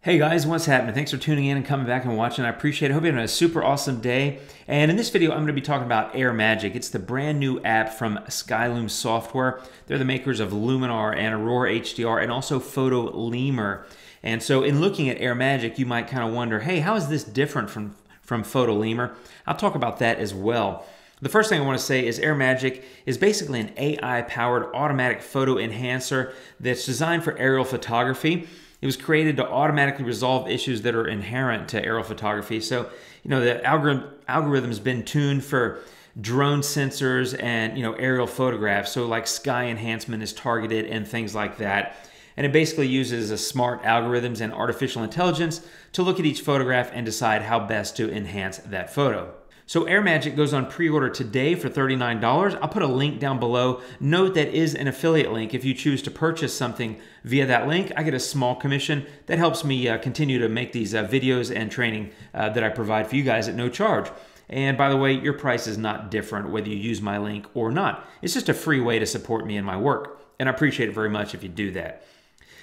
Hey guys, what's happening? Thanks for tuning in and coming back and watching. I appreciate it. Hope you're having a super awesome day. And in this video, I'm going to be talking about AirMagic. It's the brand new app from Skylum software. They're the makers of Luminar and Aurora HDR and also Photolemur. And so in looking at AirMagic, you might kind of wonder, hey, how is this different from Photolemur? I'll talk about that as well. The first thing I want to say is AirMagic is basically an AI-powered automatic photo enhancer that's designed for aerial photography. It was created to automatically resolve issues that are inherent to aerial photography. So, the algorithm's been tuned for drone sensors and, aerial photographs. So like sky enhancement is targeted and things like that. And it basically uses a smart algorithms and artificial intelligence to look at each photograph and decide how best to enhance that photo. So AirMagic goes on pre-order today for $39. I'll put a link down below. Note that is an affiliate link. If you choose to purchase something via that link, I get a small commission that helps me continue to make these videos and training that I provide for you guys at no charge. And by the way, your price is not different whether you use my link or not. It's just a free way to support me in my work. And I appreciate it very much if you do that.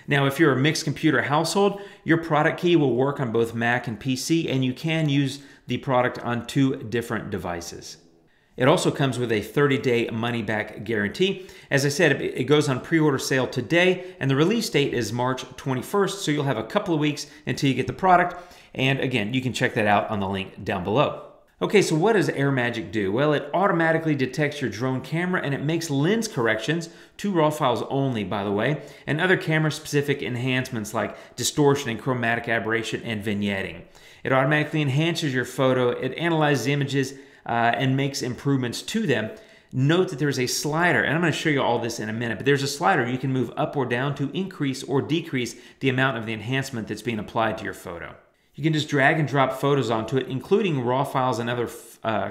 Now, if you're a mixed computer household, your product key will work on both Mac and PC, and you can use the product on 2 different devices. It also comes with a 30-day money-back guarantee. As I said, it goes on pre-order sale today, and the release date is March 21st, so you'll have a couple of weeks until you get the product. And again, you can check that out on the link down below. Okay, so what does AirMagic do? Well, it automatically detects your drone camera and it makes lens corrections to RAW files only, by the way, and other camera-specific enhancements like distortion and chromatic aberration and vignetting. It automatically enhances your photo, it analyzes images and makes improvements to them. Note that there's a slider, and I'm going to show you all this in a minute, but there's a slider you can move up or down to increase or decrease the amount of the enhancement that's being applied to your photo. You can just drag and drop photos onto it, including RAW files and other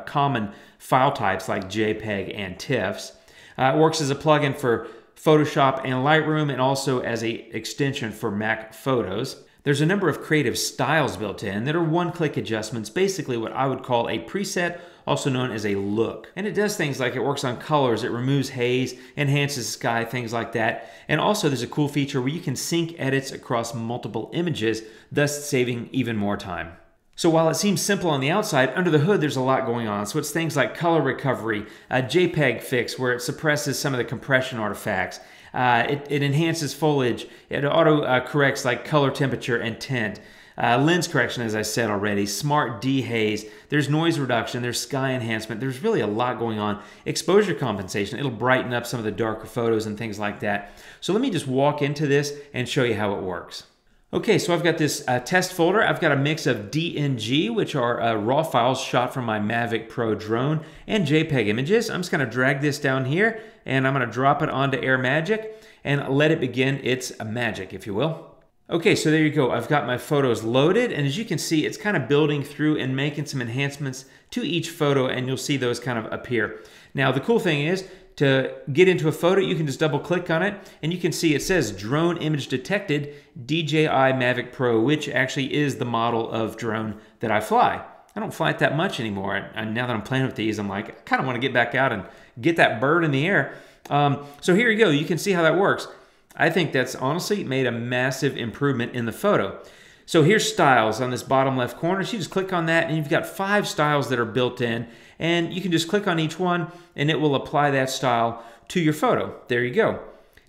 common file types like JPEG and TIFFs. It works as a plugin for Photoshop and Lightroom and also as an extension for Mac Photos. There's a number of creative styles built in that are one-click adjustments, basically what I would call a preset, also known as a look. And it does things like it works on colors, it removes haze, enhances sky, things like that. And also there's a cool feature where you can sync edits across multiple images, thus saving even more time. So while it seems simple on the outside, under the hood there's a lot going on. So it's things like color recovery, a JPEG fix where it suppresses some of the compression artifacts. It enhances foliage. It auto-corrects like color, temperature, and tint. Lens correction, as I said already. Smart dehaze. There's noise reduction. There's sky enhancement. There's really a lot going on. Exposure compensation. It'll brighten up some of the darker photos and things like that. So let me just walk into this and show you how it works. Okay, so I've got this test folder. I've got a mix of DNG, which are RAW files shot from my Mavic Pro drone, and JPEG images. I'm just going to drag this down here, and I'm going to drop it onto AirMagic and let it begin its magic, if you will. Okay, so there you go. I've got my photos loaded, and as you can see, it's kind of building through and making some enhancements to each photo, and you'll see those kind of appear. Now, the cool thing is, to get into a photo, you can just double click on it and you can see it says drone image detected DJI Mavic Pro, which actually is the model of drone that I fly. I don't fly it that much anymore. And now that I'm playing with these, I'm like, I kind of want to get back out and get that bird in the air. So here you go. You can see how that works. I think that's honestly made a massive improvement in the photo. So here's styles on this bottom left corner. So you just click on that and you've got 5 styles that are built in, and you can just click on each one and it will apply that style to your photo. There you go.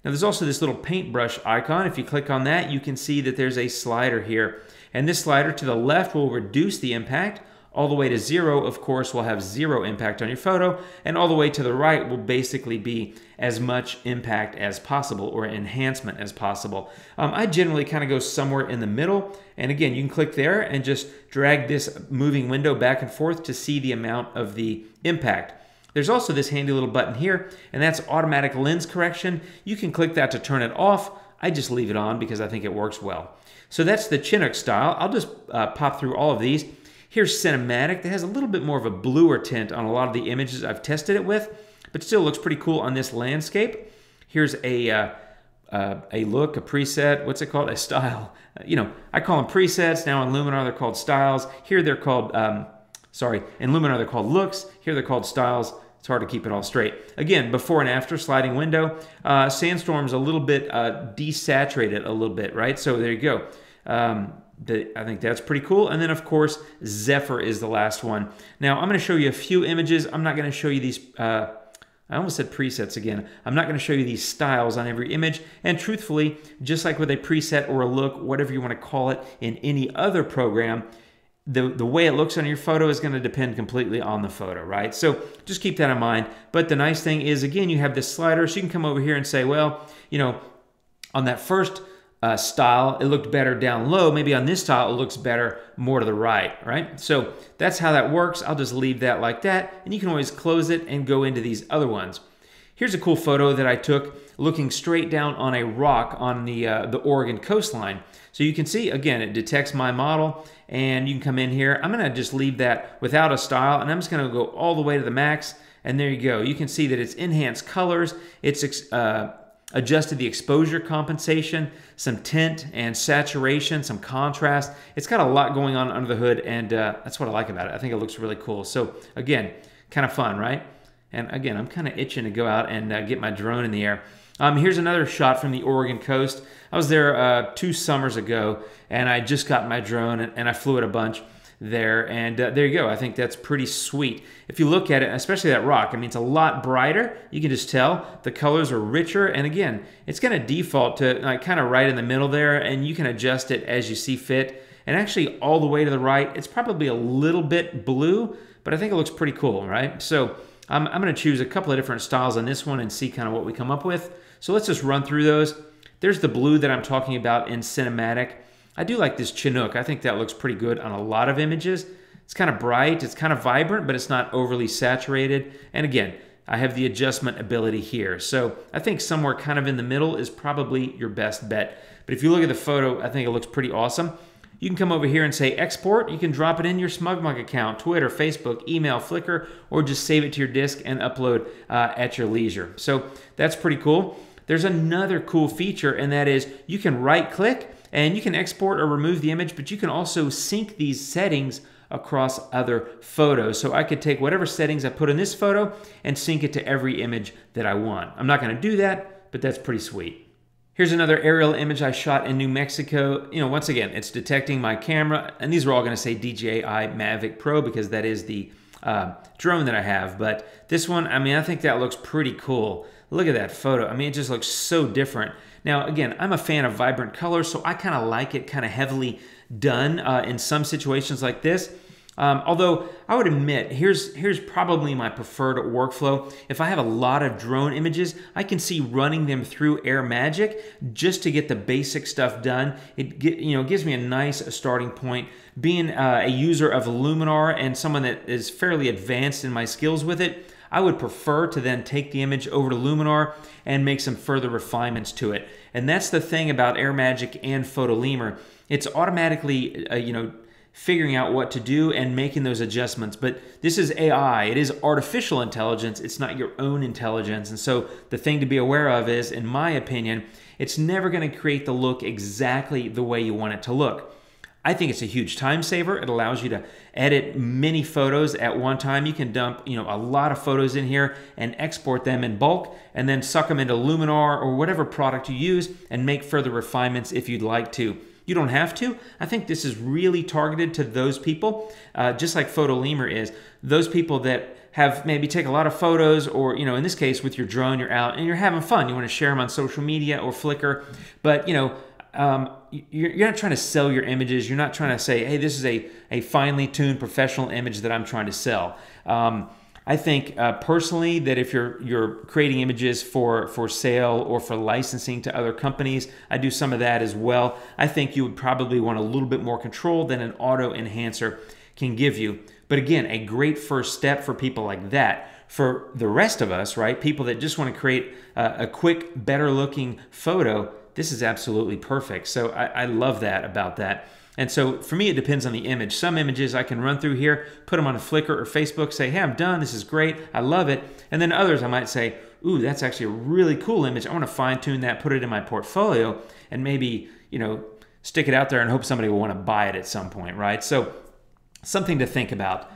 Now there's also this little paintbrush icon. If you click on that, you can see that there's a slider here. And this slider to the left will reduce the impact. All the way to 0, of course, will have 0 impact on your photo, and all the way to the right will basically be as much impact as possible or enhancement as possible. I generally kind of go somewhere in the middle, and again, you can click there and just drag this moving window back and forth to see the amount of the impact. There's also this handy little button here, and that's automatic lens correction. You can click that to turn it off. I just leave it on because I think it works well. So that's the Chinook style. I'll just pop through all of these. Here's cinematic. That has a little bit more of a bluer tint on a lot of the images I've tested it with, but still looks pretty cool on this landscape. Here's a look, a preset. What's it called? A style. I call them presets. Now in Luminar they're called styles. Here they're called, in Luminar they're called looks. Here they're called styles. It's hard to keep it all straight. Again, before and after sliding window. Sandstorm's a little bit desaturated a little bit, right? So there you go. I think that's pretty cool. And then of course, Zephyr is the last one. Now I'm going to show you a few images. I'm not going to show you these, I almost said presets again. I'm not going to show you these styles on every image. And truthfully, just like with a preset or a look, whatever you want to call it in any other program, the way it looks on your photo is going to depend completely on the photo, right? So just keep that in mind. But the nice thing is, again, you have this slider, so you can come over here and say, well, you know, on that first style, it looked better down low. Maybe on this style, it looks better more to the right? So that's how that works. I'll just leave that like that, and you can always close it and go into these other ones. Here's a cool photo that I took looking straight down on a rock on the Oregon coastline. So you can see, again, it detects my model, and you can come in here. I'm gonna just leave that without a style, and I'm just gonna go all the way to the max, and there you go. You can see that it's enhanced colors, it's adjusted the exposure compensation, some tint and saturation, some contrast. It's got a lot going on under the hood, and that's what I like about it. I think it looks really cool. So again, kind of fun, right? And again, I'm kind of itching to go out and get my drone in the air. Here's another shot from the Oregon coast. I was there 2 summers ago, and I just got my drone, and I flew it a bunch there, and there you go. I think that's pretty sweet. If you look at it, especially that rock, I mean, it's a lot brighter. You can just tell the colors are richer, and again, it's going to default to like kind of right in the middle there, and you can adjust it as you see fit. And actually, all the way to the right, it's probably a little bit blue, but I think it looks pretty cool, right? So I'm going to choose a couple of different styles on this one and see kind of what we come up with. So let's just run through those. There's the blue that I'm talking about in cinematic. I do like this Chinook. I think that looks pretty good on a lot of images. It's kind of bright, it's kind of vibrant, but it's not overly saturated. And again, I have the adjustment ability here. So I think somewhere kind of in the middle is probably your best bet. But if you look at the photo, I think it looks pretty awesome. You can come over here and say export. You can drop it in your SmugMug account, Twitter, Facebook, email, Flickr, or just save it to your disk and upload at your leisure. So that's pretty cool. There's another cool feature, and that is you can right-click and you can export or remove the image, but you can also sync these settings across other photos. So I could take whatever settings I put in this photo and sync it to every image that I want. I'm not going to do that, but that's pretty sweet. Here's another aerial image I shot in New Mexico. You know, once again, it's detecting my camera, and these are all going to say DJI Mavic Pro because that is the drone that I have. But this one, I mean, I think that looks pretty cool. Look at that photo. I mean, it just looks so different. Now, again, I'm a fan of vibrant colors, so I kind of like it kind of heavily done in some situations like this. Although I would admit, here's probably my preferred workflow. If I have a lot of drone images, I can see running them through AirMagic just to get the basic stuff done. It gives me a nice starting point. Being a user of Luminar and someone that is fairly advanced in my skills with it, I would prefer to then take the image over to Luminar and make some further refinements to it. And that's the thing about AirMagic and Photolemur. It's automatically, figuring out what to do and making those adjustments. But this is AI. It is artificial intelligence. It's not your own intelligence. And so the thing to be aware of is, in my opinion, it's never going to create the look exactly the way you want it to look. I think it's a huge time saver. It allows you to edit many photos at one time. You can dump, a lot of photos in here and export them in bulk and then suck them into Luminar or whatever product you use and make further refinements if you'd like to. You don't have to. I think this is really targeted to those people, just like Photolemur is. Those people that have maybe take a lot of photos or, in this case with your drone, you're out and you're having fun. You want to share them on social media or Flickr, but, you're not trying to sell your images. You're not trying to say, hey, this is a finely tuned professional image that I'm trying to sell. I think personally that if you're creating images for sale or for licensing to other companies, I do some of that as well. I think you would probably want a little bit more control than an auto enhancer can give you. But again, a great first step for people like that. For the rest of us, right, people that just want to create a quick, better looking photo, this is absolutely perfect. So I love that about that. And so for me, it depends on the image. Some images I can run through here, put them on Flickr or Facebook, say, hey, I'm done. This is great. I love it. And then others I might say, ooh, that's actually a really cool image. I want to fine tune that, put it in my portfolio, and maybe, stick it out there and hope somebody will want to buy it at some point, right? So something to think about.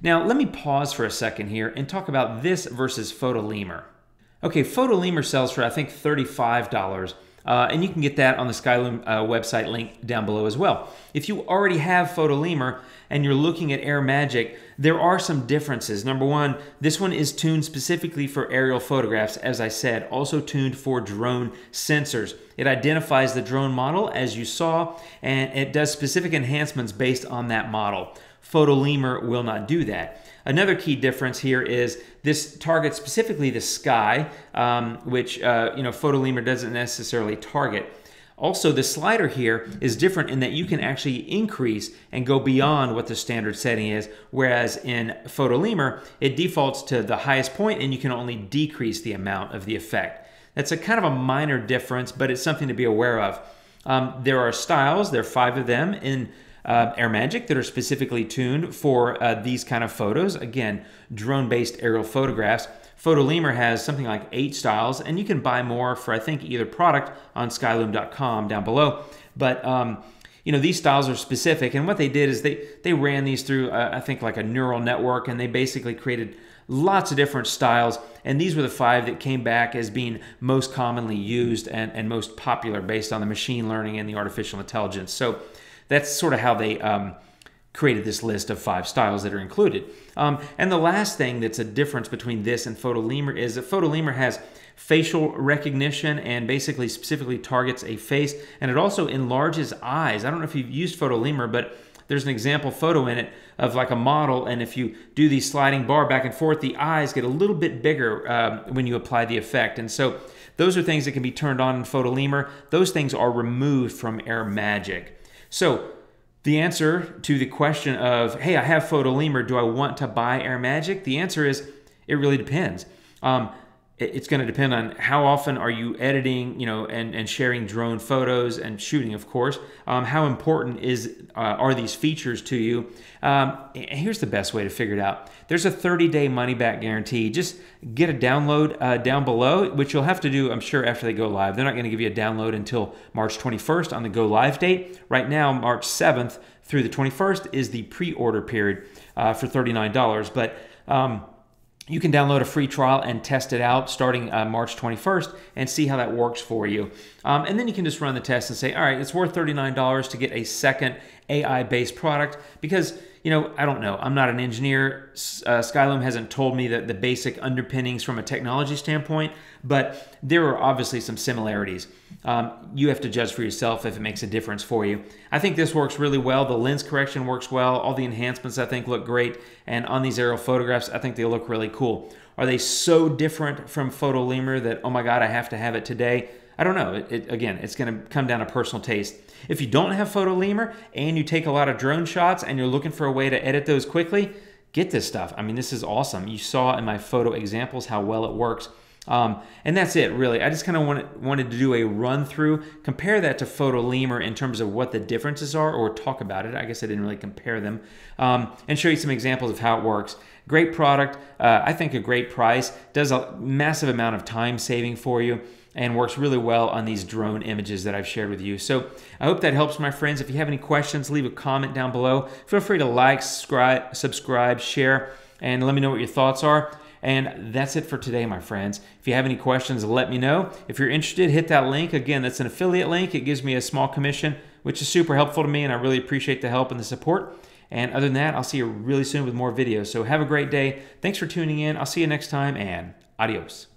Now, let me pause for a second here and talk about this versus Photolemur. Okay, Photolemur sells for I think $35. And you can get that on the Skylum website link down below as well. If you already have Photolemur and you're looking at AirMagic, there are some differences. Number one, this one is tuned specifically for aerial photographs, as I said, also tuned for drone sensors. It identifies the drone model, as you saw, and it does specific enhancements based on that model. Photolemur will not do that. Another key difference here is this targets specifically the sky, which Photolemur doesn't necessarily target. Also, the slider here is different in that you can actually increase and go beyond what the standard setting is, whereas in Photolemur, it defaults to the highest point and you can only decrease the amount of the effect. That's a kind of a minor difference, but it's something to be aware of. There are styles, there are 5 of them in AirMagic that are specifically tuned for these kind of photos. Again, drone-based aerial photographs. Photolemur has something like 8 styles, and you can buy more for I think either product on skylum.com down below. But these styles are specific, and what they did is they ran these through I think like a neural network, and they basically created lots of different styles, and these were the 5 that came back as being most commonly used and most popular based on the machine learning and the artificial intelligence. So that's sort of how they created this list of 5 styles that are included. And the last thing that's a difference between this and Photolemur is that Photolemur has facial recognition and basically specifically targets a face, and it also enlarges eyes. I don't know if you've used Photolemur, but there's an example photo in it of like a model, and if you do the sliding bar back and forth, the eyes get a little bit bigger when you apply the effect. And so those are things that can be turned on in Photolemur. Those things are removed from AirMagic. So the answer to the question of, hey, I have Photolemur, do I want to buy AirMagic? The answer is, it really depends. It's going to depend on how often are you editing, and sharing drone photos and shooting, of course. How important are these features to you? Here's the best way to figure it out. There's a 30-day money-back guarantee. Just get a download down below, which you'll have to do, I'm sure, after they go live. They're not going to give you a download until March 21st on the go live date. Right now, March 7th through the 21st is the pre-order period for $39. But you can download a free trial and test it out starting March 21st and see how that works for you. And then you can just run the test and say, all right, it's worth $39 to get a second AI-based product because, I don't know. I'm not an engineer. Skylum hasn't told me that the basic underpinnings from a technology standpoint, but there are obviously some similarities. You have to judge for yourself if it makes a difference for you. I think this works really well. The lens correction works well. All the enhancements I think look great. And on these aerial photographs, I think they look really cool. Are they so different from Photolemur that, oh my God, I have to have it today? I don't know. Again, it's going to come down to personal taste. If you don't have Photolemur and you take a lot of drone shots and you're looking for a way to edit those quickly, get this stuff. I mean, this is awesome. You saw in my photo examples how well it works. And that's it, really. I just kind of wanted to do a run through, compare that to Photolemur in terms of what the differences are, or talk about it. I guess I didn't really compare them, and show you some examples of how it works. Great product. I think a great price. Does a massive amount of time saving for you, and works really well on these drone images that I've shared with you. So I hope that helps, my friends. If you have any questions, leave a comment down below. Feel free to like, subscribe, share, and let me know what your thoughts are. And that's it for today, my friends. If you have any questions, let me know. If you're interested, hit that link. Again, that's an affiliate link. It gives me a small commission, which is super helpful to me, and I really appreciate the help and the support. And other than that, I'll see you really soon with more videos. So have a great day. Thanks for tuning in. I'll see you next time, and adios.